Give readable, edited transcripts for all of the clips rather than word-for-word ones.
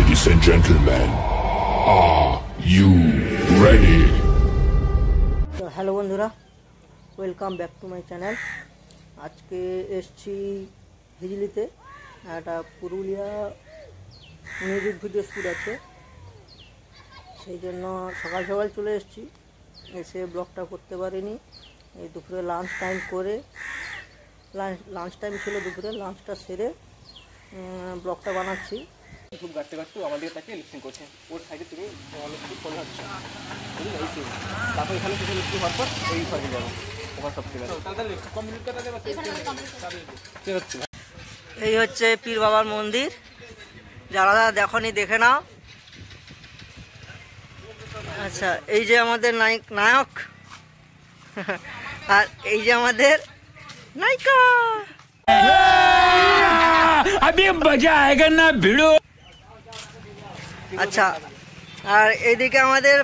Ladies and gentlemen, are you ready? Hello বন্ধুরা, welcome back to my channel. আজকে এসছি হিজলিতে, একটা পুরুলিয়া মিউজিক ভিডিও শ্যুট আছে, সেই জন্য সকাল সকাল চলে এসেছি। এসে ব্লগটা করতে পারিনি। এই দুপুরে লাঞ্চ টাইম করে, লাঞ্চ টাইম ছিল দুপুরে, লাঞ্চটা সেরে ব্লগটা বানাচ্ছি। খুব গাড়তে গাড়তে আমার দিকে তাকে লিপসিং করছে, ওর সাইডে তুমি অনেক কিছু ফোন হচ্ছে, এই সিন। তারপর এখানে কিছু লিপসিং হওয়ার পর এই ফার্জি যাবো, ওখানে সব ঠিক আছে। এই হচ্ছে পীর বাবার মন্দির, যারা দেখনি দেখে নাও। আচ্ছা, এই যে আমাদের নায়ক আর এই যে আমাদের নায়িকা। अभी मजा आएगा ना भिड़ो। আচ্ছা, আর এইদিকে আমাদের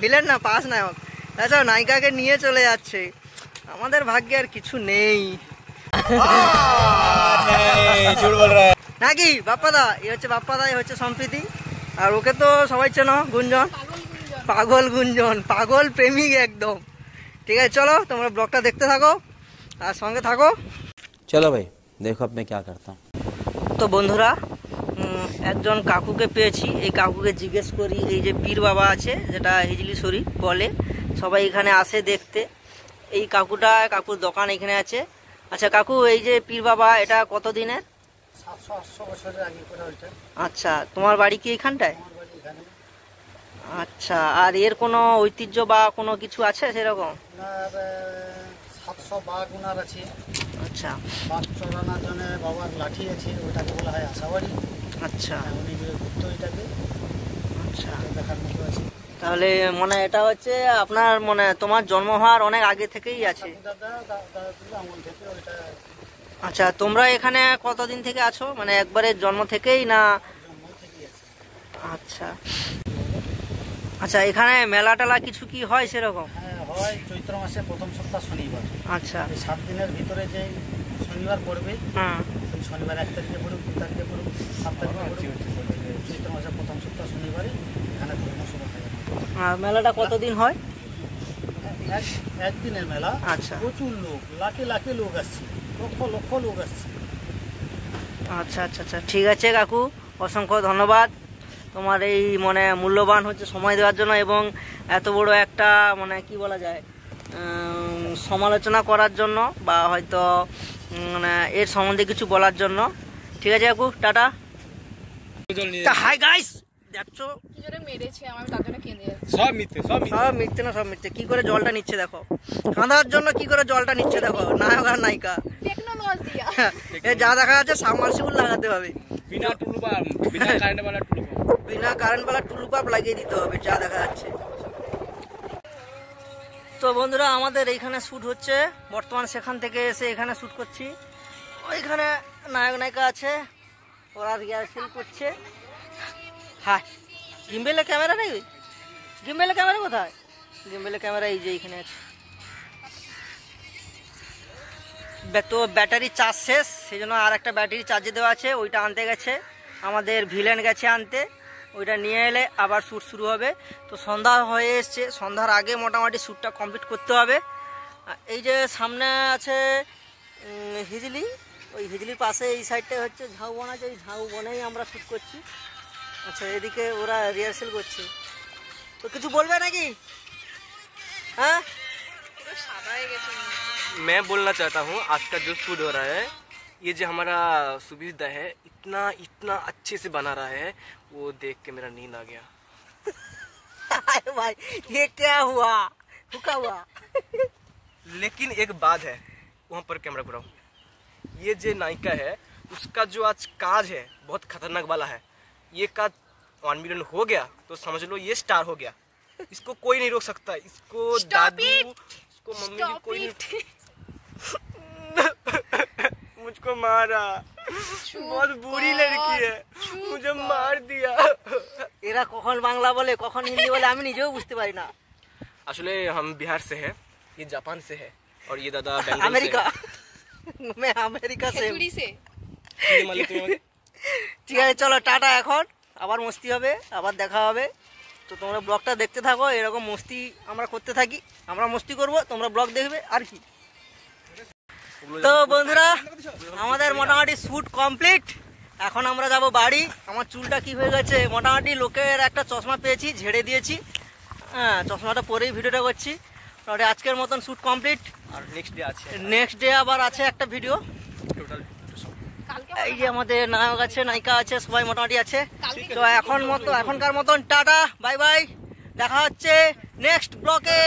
ভিলেন না পাস নায়ক। আচ্ছা, নায়িকাকে নিয়ে চলে যাচ্ছে। আমাদের ভাগ্যে আর কিছু নেই নাকি বাপ্পাদা? এ হচ্ছে বাপ্পাদা, এ হচ্ছে সম্প্রীতি। আর ওকে তো সবাই চেনো, গুঞ্জন, পাগল গুঞ্জন, পাগল প্রেমিক একদম। ঠিক আছে, চলো তোমরা ব্লগটা দেখতে থাকো আর সঙ্গে থাকো। চলো ভাই, দেখো আমি কি করতা। তো বন্ধুরা, একজন কাকুকে পেয়েছি। এই কাকুকে জিজ্ঞেস করি, এই যে পীর বাবা আছে, যেটা হিজলি শরীফ বলে, সবাই এখানে আসে দেখতে। এই কাকুর দোকান এখানে আছে। আচ্ছা কাকু, এই যে পীর বাবা, এটা কত দিনের? 700-800 বছরের আগে করা ওইটা। আচ্ছা, তোমার বাড়ি কি এখানটায়? আমার বাড়ি এখানে। আচ্ছা, আর এর কোনো ঐতিহ্য বা কোনো কিছু আছে সেরকম? আপনার 700 বাঘ ওনার আছে। আচ্ছা, বাঘ চড়ানোর জন্য বাবার লাঠি আছে, ওটাকে বলা হয় আশাবাড়ি। আচ্ছা উনি যে ঘুরতো এটাকে, আচ্ছা। এটা দেখার মতো আছে। তাহলে মানে এটা হচ্ছে আপনার মানে তোমার জন্ম হওয়ার অনেক আগে থেকেই আছে? দাদা আমল থেকে ওইটা আচ্ছা, তোমরা এখানে কতদিন থেকে আছো? মানে একবারে জন্ম থেকেই না? জন্ম থেকেই আছে। আচ্ছা আচ্ছা, এখানে মেলা টেলা কিছু কি হয় সেরকম? হ্যাঁ হয়, চৈত্র মাসে প্রথম সপ্তাহ শনিবার। আচ্ছা, এই 7 দিনের ভিতরে যে শনিবার পড়বে, হুম, ওই শনিবার 1 তারিখে পড়ুক, 2 তারিখে পড়ুক, 7 তারিখে পড়ুক, চৈত্র মাসে প্রথম সপ্তাহ শনিবারে এখানে ধর্ম শুরু হয়। আর মেলাটা কতদিন হয়? একদিনের মেলা। আচ্ছা প্রচুর লোক, লাখে লাখে লোক আসছে, লক্ষ লক্ষ লোক আসছে। আচ্ছা আচ্ছা আচ্ছা, ঠিক আছে কাকু, অসংখ্য ধন্যবাদ তোমার এই মানে মূল্যবান হচ্ছে সময় দেওয়ার জন্য, এবং এত বড় একটা মানে কি বলা যায় সমালোচনা করার জন্য, বা হয়তো মানে এর সম্বন্ধে কিছু বলার জন্য। ঠিক আছে কাকু, টাটা। হাই গাইস, দেখছো সব মিথ্যে, সব মিথ্যে না, সব মিথ্যে। কি করে জলটা নিচ্ছে দেখো, কাঁদার জন্য কি করে জলটা নিচ্ছে দেখো, নায়ক আর নায়িকা। যা দেখা যাচ্ছে সাবমার্সিবল লাগাতে হবে, বিনা টুলু পাম্প, বিনা কারেন্ট वाला টুলু পাম্প লাগিয়ে দিতে হবে, যা দেখা যাচ্ছে। তো বন্ধুরা, আমাদের এইখানে শ্যুট হচ্ছে বর্তমান, সেখান থেকে এসে এখানে শ্যুট করছি। ওইখানে নায়ক নায়িকা আছে, ওরা রিহার্সেল করছে। হ্যাঁ, গিম্বেলে ক্যামেরা নেই? গিম্বেলে ক্যামেরা কোথায়? গিম্বেলে ক্যামেরা এই যে এইখানে আছে। তো ব্যাটারি চার্জ শেষ, সেই জন্য আর একটা ব্যাটারি চার্জে দেওয়া আছে, ওইটা আনতে গেছে আমাদের ভিলেন, গেছে আনতে। ওইটা নিয়ে এলে আবার শ্যুট শুরু হবে। তো সন্ধ্যা হয়ে এসছে, সন্ধ্যার আগে মোটামুটি শ্যুটটা কমপ্লিট করতে হবে। এই যে সামনে আছে হিজলি, ওই হিজলির পাশে এই সাইডটা হচ্ছে ঝাউবন আছে, ওই ঝাউবনেই আমরা শ্যুট করছি। আচ্ছা, এদিকে ওরা রিহার্সেল করছে। তো কিছু বলবে নাকি? হ্যাঁ, मैं बोलना चाहता हूँ, आज का जो शूट हो रहा है, ये जो हमारा सुविधा है, इतना इतना अच्छे से बना रहा है, वो देख के मेरा नींद आ गया। अरे भाई, ये क्या हुआ? हुआ लेकिन एक बात है, वहाँ पर कैमरा घुराओ। ये जो नायिका है, उसका जो आज काज है बहुत खतरनाक वाला है। ये काज 1 मिलियन हो गया तो समझ लो ये स्टार हो गया। इसको कोई नहीं रोक सकता, इसको दादू, इसको मम्मी की कोई नहीं। मुझको मारा, बहुत बुरी लड़की है, मुझे मार दिया। এরা কখন বাংলা বলে কখন হিন্দি বলে আমি নিজেও বুঝতে পারি না। আসলে हम बिहार से है, ये जापान से है, और ये दादा बेंगल अमेरिका से है। मैं अमेरिका से। ये मान लो तुम्हें ঠিক আছে চলো টাটা, এখন আবার মস্তি হবে, আবার দেখা হবে। তো তোমরা ব্লগটা দেখতে থাকো, এরকম মস্তি আমরা করতে থাকি, আমরা মস্তি করব, তোমরা ব্লগ দেখবে আর কি। তো বন্ধুরা আমাদের মোটামুটি শ্যুট কমপ্লিট, এখন আমরা যাব বাড়ি। আমার চুলটা কি হয়ে গেছে, মোটামুটি লোকের একটা চশমা পেয়েছি, ঝেড়ে দিয়েছি। হ্যাঁ, চশমাটা পরেই ভিডিওটা করছি। মোটামুটি আজকের মতন শ্যুট কমপ্লিট। আর নেক্সট ডে আবার আছে একটা ভিডিও। এই যে আমাদের নায়ক আছে, নায়িকা আছে, সবাই মোটামুটি আছে। তো এখনকার মতন টাটা, বাই বাই, দেখা হচ্ছে নেক্সট ব্লগে।